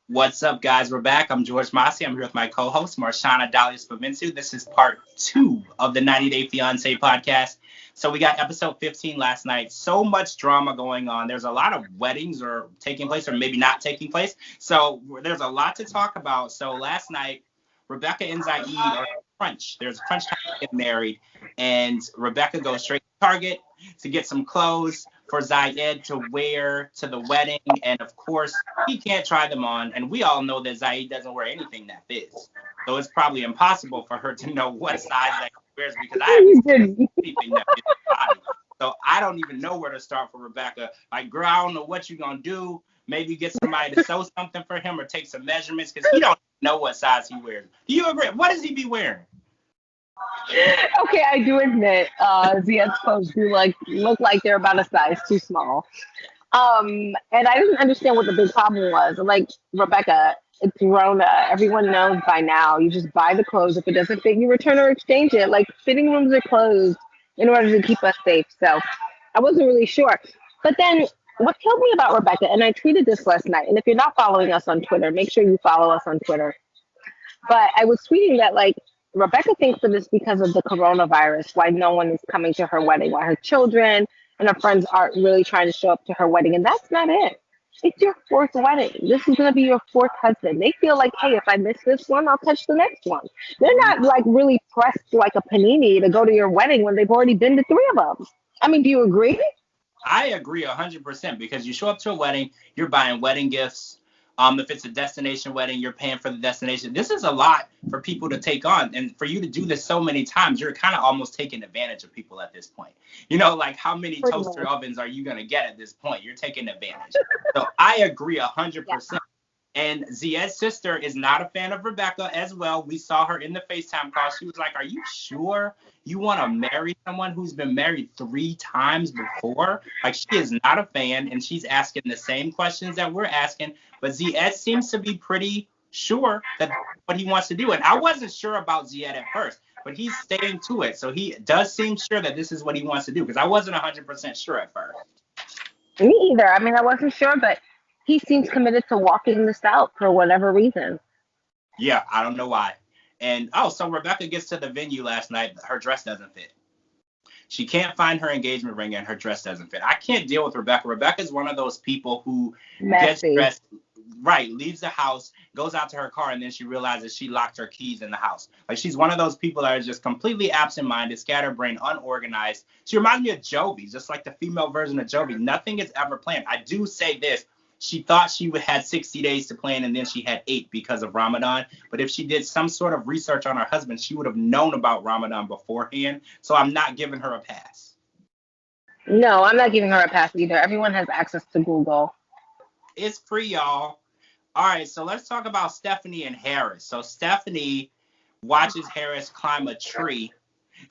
What's up, guys? We're back. I'm George Mossey. I'm here with my co-host, Marshana, Dahlia, Spavento. This is part 2 of the 90 Day Fiancé podcast. So we got episode 15 last night. So much drama going on. There's a lot of weddings or taking place or maybe not taking place. So there's a lot to talk about. So last night, Rebecca and Zaid are crunch. There's crunch time to get married. And Rebecca goes straight to Target to get some clothes for Zaid to wear to the wedding. And of course, he can't try them on. And we all know that Zaid doesn't wear anything that fits. So it's probably impossible for her to know what size that he wears because I haven't seen anything that fits his body. So I don't even know where to start for Rebecca. Like, girl, I don't know what you're going to do. Maybe get somebody to sew something for him or take some measurements because he don't know what size he wears. Do you agree? What does he be wearing? Okay, I do admit, Ziad's clothes do look like they're about a size too small. And I didn't understand what the big problem was. Like Rebecca, it's Rona. Everyone knows by now. You just buy the clothes. If it doesn't fit, you return or exchange it. Like fitting rooms are closed in order to keep us safe. So I wasn't really sure. But then what killed me about Rebecca, and I tweeted this last night. And if you're not following us on Twitter, make sure you follow us on Twitter. But I was tweeting that like Rebecca thinks that it's because of the coronavirus why no one is coming to her wedding, why her children and her friends aren't really trying to show up to her wedding. And that's not it. It's your fourth wedding. This is going to be your fourth husband. They feel like, hey, if I miss this one, I'll catch the next one. They're not like really pressed like a panini to go to your wedding when they've already been to three of them. I mean, do you agree? I agree 100% because you show up to a wedding, you're buying wedding gifts. If it's a destination wedding, you're paying for the destination. This is a lot for people to take on. And for you to do this so many times, you're kind of almost taking advantage of people at this point. You know, like how many toaster ovens are you going to get at this point? You're taking advantage. So I agree 100%. And Ziad's sister is not a fan of Rebecca as well. We saw her in the FaceTime call. She was like, are you sure you want to marry someone who's been married 3 times before? Like, she is not a fan, and she's asking the same questions that we're asking. But Ziad seems to be pretty sure that what he wants to do. And I wasn't sure about Ziad at first, but he's staying to it. So he does seem sure that this is what he wants to do, because I wasn't 100% sure at first. Me either. I mean, I wasn't sure, but he seems committed to walking this out for whatever reason. Yeah, I don't know why. And so Rebecca gets to the venue last night. Her dress doesn't fit. She can't find her engagement ring and her dress doesn't fit. I can't deal with Rebecca. Rebecca's one of those people who gets dressed, right, leaves the house, goes out to her car, and then she realizes she locked her keys in the house. Like, she's one of those people that are just completely absent-minded, scatterbrained, unorganized. She reminds me of Jovi, just like the female version of Jovi. Nothing is ever planned. I do say this. She thought she had 60 days to plan, and then she had 8 because of Ramadan. But if she did some sort of research on her husband, she would have known about Ramadan beforehand. So I'm not giving her a pass. No, I'm not giving her a pass either. Everyone has access to Google. It's free, y'all. All right, so let's talk about Stephanie and Harris. So Stephanie watches Harris climb a tree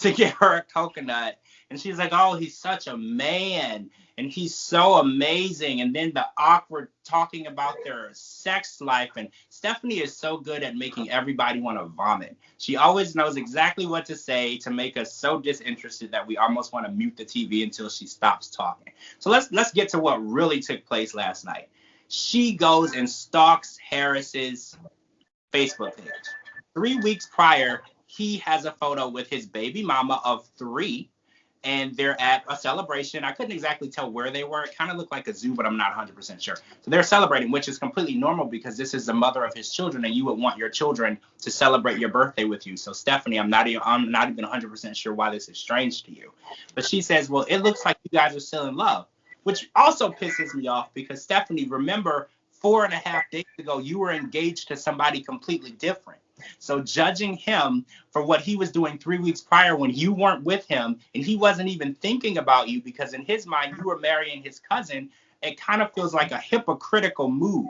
to get her a coconut. And she's like, oh, he's such a man. And he's so amazing. And then the awkward talking about their sex life. And Stephanie is so good at making everybody want to vomit. She always knows exactly what to say to make us so disinterested that we almost want to mute the TV until she stops talking. So let's get to what really took place last night. She goes and stalks Harris's Facebook page. 3 weeks prior, he has a photo with his baby mama of 3. And they're at a celebration. I couldn't exactly tell where they were. It kind of looked like a zoo, but I'm not 100% sure. So they're celebrating, which is completely normal because this is the mother of his children, and you would want your children to celebrate your birthday with you. So Stephanie, I'm not even 100% sure why this is strange to you. But she says, well, it looks like you guys are still in love, which also pisses me off because Stephanie, remember 4.5 days ago, you were engaged to somebody completely different. So judging him for what he was doing 3 weeks prior when you weren't with him and he wasn't even thinking about you because in his mind you were marrying his cousin, it kind of feels like a hypocritical move.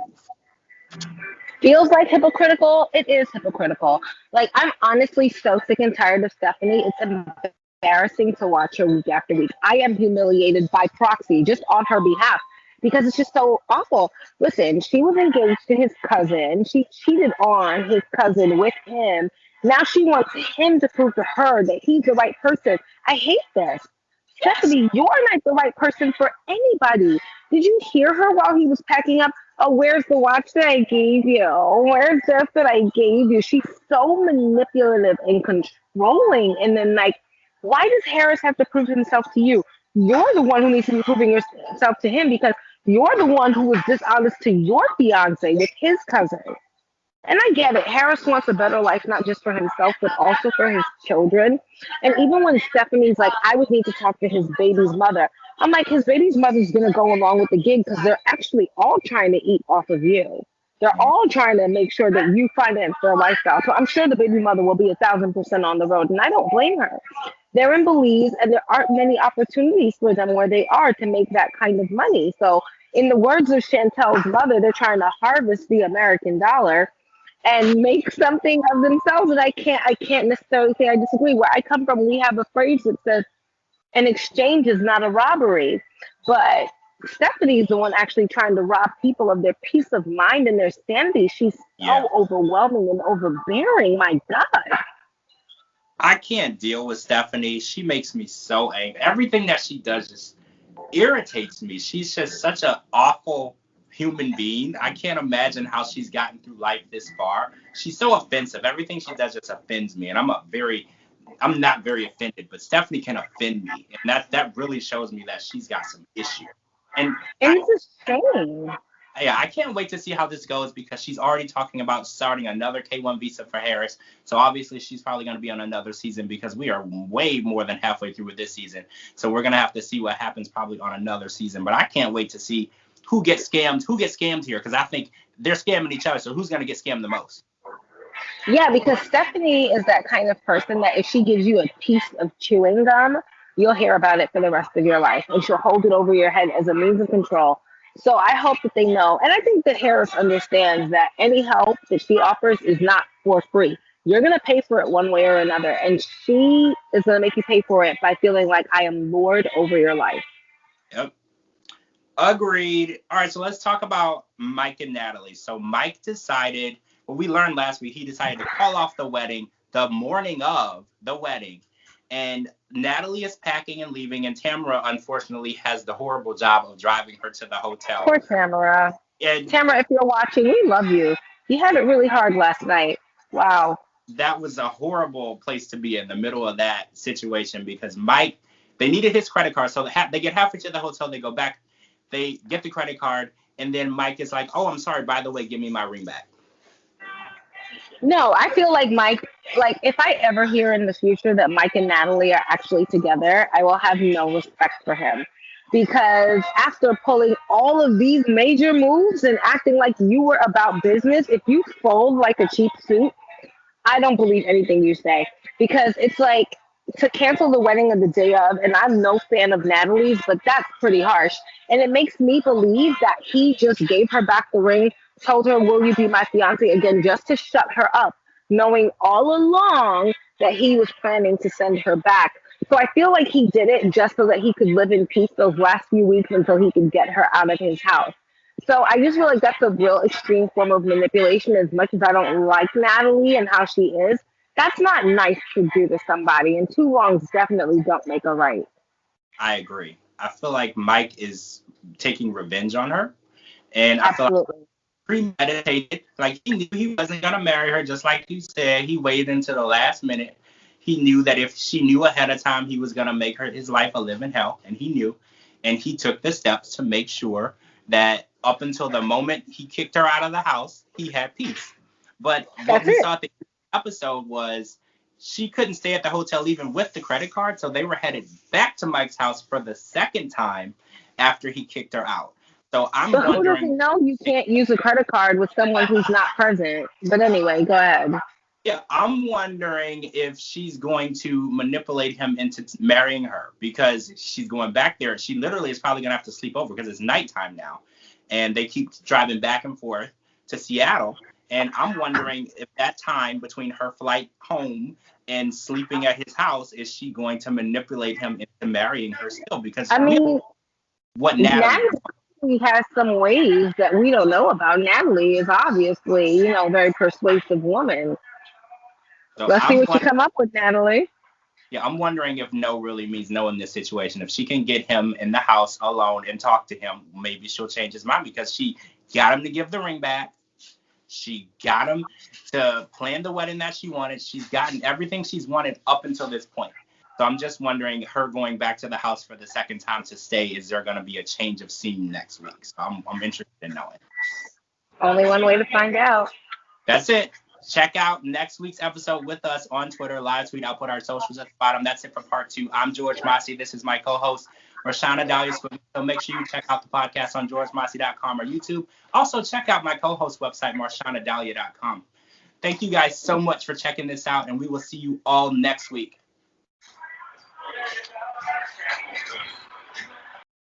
Feels like hypocritical. It is hypocritical. Like, I'm honestly so sick and tired of Stephanie. It's embarrassing to watch her week after week. I am humiliated by proxy just on her behalf because it's just so awful. Listen, she was engaged to his cousin. She cheated on his cousin with him. Now she wants him to prove to her that he's the right person. I hate this. Stephanie, you're not the right person for anybody. Did you hear her while he was packing up? Oh, where's the watch that I gave you? Where's this that I gave you? She's so manipulative and controlling. And then, like, why does Harris have to prove himself to you? You're the one who needs to be proving yourself to him because you're the one who was dishonest to your fiance with his cousin. And I get it. Harris wants a better life, not just for himself, but also for his children. And even when Stephanie's like, I would need to talk to his baby's mother, I'm like, his baby's mother's going to go along with the gig because they're actually all trying to eat off of you. They're all trying to make sure that you finance their lifestyle. So I'm sure the baby mother will be 1,000% on the road. And I don't blame her. They're in Belize, and there aren't many opportunities for them where they are to make that kind of money. So, in the words of Chantel's mother, they're trying to harvest the American dollar and make something of themselves. And I can't necessarily say I disagree. Where I come from, we have a phrase that says an exchange is not a robbery. But Stephanie's the one actually trying to rob people of their peace of mind and their sanity. She's Yeah. so overwhelming and overbearing. My God. I can't deal with Stephanie. She makes me so angry. Everything that she does just irritates me. She's just such an awful human being. I can't imagine how she's gotten through life this far. She's so offensive. Everything she does just offends me. And I'm not very offended, but Stephanie can offend me. And that really shows me that she's got some issue. And And it's a shame. yeah, I can't wait to see how this goes because she's already talking about starting another K1 visa for Harris. So obviously she's probably going to be on another season because we are way more than halfway through with this season. So we're going to have to see what happens probably on another season. But I can't wait to see who gets scammed here because I think they're scamming each other. So who's going to get scammed the most? Yeah, because Stephanie is that kind of person that if she gives you a piece of chewing gum, you'll hear about it for the rest of your life. And she'll hold it over your head as a means of control. So I hope that they know. And I think that Harris understands that any help that she offers is not for free. You're going to pay for it one way or another. And she is going to make you pay for it by feeling like I am Lord over your life. Yep. Agreed. All right, so let's talk about Mike and Natalie. So Mike decided, well, we learned last week, he decided to call off the wedding the morning of the wedding. And Natalie is packing and leaving, and Tamara, unfortunately, has the horrible job of driving her to the hotel. Poor Tamara. And Tamara, if you're watching, we love you. You had it really hard last night. Wow. that was a horrible place to be in the middle of that situation because Mike, they needed his credit card. So they get halfway to the hotel, they go back, they get the credit card, and then Mike is like, oh, I'm sorry, by the way, give me my ring back. No, I feel like Mike, like if I ever hear in the future that Mike and Natalie are actually together, I will have no respect for him. Because after pulling all of these major moves and acting like you were about business, if you fold like a cheap suit, I don't believe anything you say. Because it's like to cancel the wedding of the day of, and I'm no fan of Natalie's, but that's pretty harsh. And it makes me believe that he just gave her back the ring, told her, will you be my fiance again, just to shut her up, knowing all along that he was planning to send her back. So I feel like he did it just so that he could live in peace those last few weeks until he could get her out of his house. So I just feel like that's a real extreme form of manipulation. As much as I don't like Natalie and how she is, that's not nice to do to somebody. And two wrongs definitely don't make a right. I agree. I feel like Mike is taking revenge on her. And I feel like Absolutely. premeditated. Like he knew he wasn't gonna marry her, just like you said. He waited until the last minute. He knew that if she knew ahead of time, he was gonna make his life a living hell, and he knew. And he took the steps to make sure that up until the moment he kicked her out of the house, he had peace. But what That's we it. saw at the episode was she couldn't stay at the hotel even with the credit card, so they were headed back to Mike's house for the second time after he kicked her out. So I'm But who wondering. doesn't know you can't use a credit card with someone who's not present? But anyway, go ahead. Yeah, I'm wondering if she's going to manipulate him into marrying her because she's going back there. She literally is probably going to have to sleep over because it's nighttime now. And they keep driving back and forth to Seattle. And I'm wondering if that time between her flight home and sleeping at his house, is she going to manipulate him into marrying her still? Because I we mean, what Natalie. Natalie has some ways that we don't know about. Natalie is obviously, a very persuasive woman. So Let's see what you come up with, Natalie. Yeah, I'm wondering if no really means no in this situation. If she can get him in the house alone and talk to him, maybe she'll change his mind because she got him to give the ring back. She got him to plan the wedding that she wanted. She's gotten everything she's wanted up until this point. So I'm just wondering, her going back to the house for the second time to stay, is there going to be a change of scene next week? So I'm interested in knowing. Only one way to find out. That's it. Check out next week's episode with us on Twitter, live tweet. I'll put our socials at the bottom. That's it for part 2. I'm George Mossey. This is my co-host, Marshana, Dahlia. So make sure you check out the podcast on georgemossey.com or YouTube. Also, check out my co-host website, marshanadahlia.com. Thank you guys so much for checking this out, and we will see you all next week.